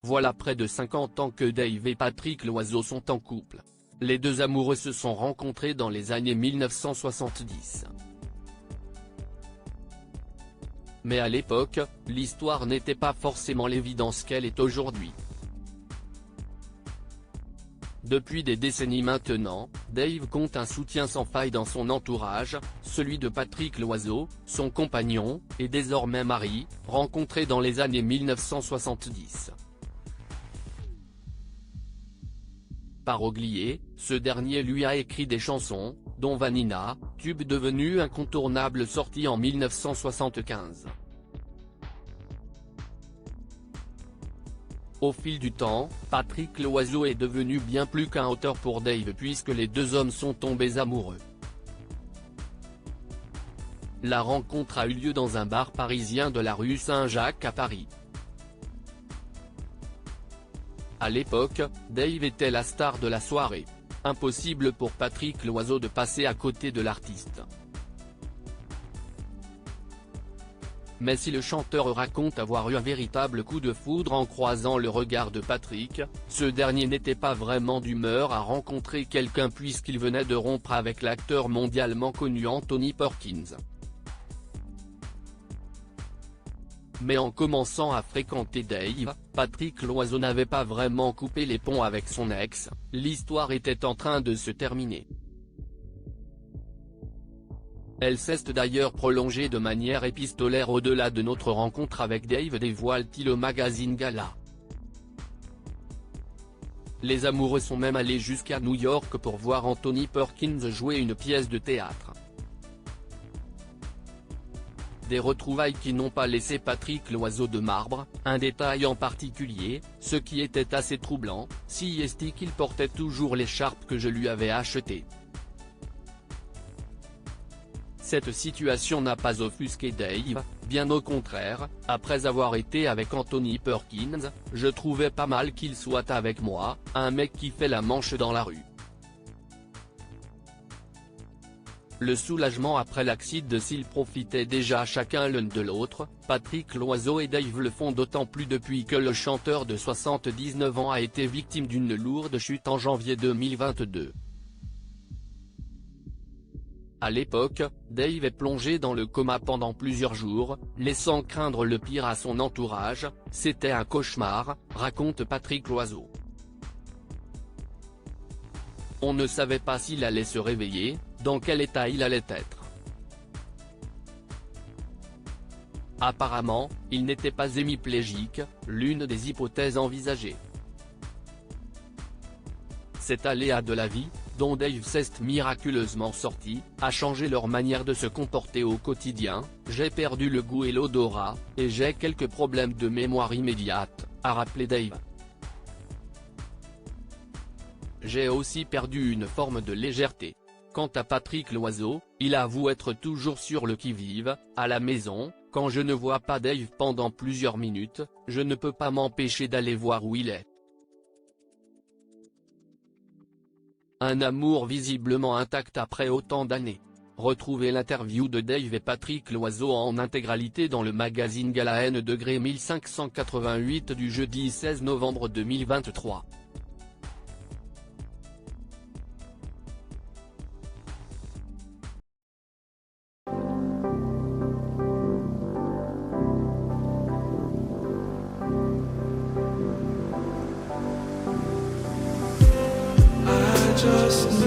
Voilà près de 50 ans que Dave et Patrick Loiseau sont en couple. Les deux amoureux se sont rencontrés dans les années 1970. Mais à l'époque, l'histoire n'était pas forcément l'évidence qu'elle est aujourd'hui. Depuis des décennies maintenant, Dave compte un soutien sans faille dans son entourage, celui de Patrick Loiseau, son compagnon, et désormais mari, rencontré dans les années 1970. Paroglier, ce dernier lui a écrit des chansons, dont Vanina, tube devenu incontournable sorti en 1975. Au fil du temps, Patrick Loiseau est devenu bien plus qu'un auteur pour Dave puisque les deux hommes sont tombés amoureux. La rencontre a eu lieu dans un bar parisien de la rue Saint-Jacques à Paris. À l'époque, Dave était la star de la soirée. Impossible pour Patrick Loiseau de passer à côté de l'artiste. Mais si le chanteur raconte avoir eu un véritable coup de foudre en croisant le regard de Patrick, ce dernier n'était pas vraiment d'humeur à rencontrer quelqu'un puisqu'il venait de rompre avec l'acteur mondialement connu Anthony Perkins. Mais en commençant à fréquenter Dave, Patrick Loiseau n'avait pas vraiment coupé les ponts avec son ex, l'histoire était en train de se terminer. Elle s'est d'ailleurs prolongée de manière épistolaire au-delà de notre rencontre avec Dave, dévoile-t-il au magazine Gala. Les amoureux sont même allés jusqu'à New York pour voir Anthony Perkins jouer une pièce de théâtre. Des retrouvailles qui n'ont pas laissé Patrick Loiseau de marbre, un détail en particulier, ce qui était assez troublant, si est qu'il portait toujours l'écharpe que je lui avais achetée. Cette situation n'a pas offusqué Dave, bien au contraire, après avoir été avec Anthony Perkins, je trouvais pas mal qu'il soit avec moi, un mec qui fait la manche dans la rue. Le soulagement après l'accident s'ils profitaient déjà chacun l'un de l'autre, Patrick Loiseau et Dave le font d'autant plus depuis que le chanteur de 79 ans a été victime d'une lourde chute en janvier 2022. À l'époque, Dave est plongé dans le coma pendant plusieurs jours, laissant craindre le pire à son entourage, c'était un cauchemar, raconte Patrick Loiseau. On ne savait pas s'il allait se réveiller, dans quel état il allait être. Apparemment, il n'était pas hémiplégique, l'une des hypothèses envisagées. Cet aléa de la vie, dont Dave s'est miraculeusement sorti, a changé leur manière de se comporter au quotidien, j'ai perdu le goût et l'odorat, et j'ai quelques problèmes de mémoire immédiate, a rappelé Dave. J'ai aussi perdu une forme de légèreté. Quant à Patrick Loiseau, il avoue être toujours sur le qui-vive, à la maison, quand je ne vois pas Dave pendant plusieurs minutes, je ne peux pas m'empêcher d'aller voir où il est. Un amour visiblement intact après autant d'années. Retrouvez l'interview de Dave et Patrick Loiseau en intégralité dans le magazine Gala N degré 1588 du jeudi 16 novembre 2023. Just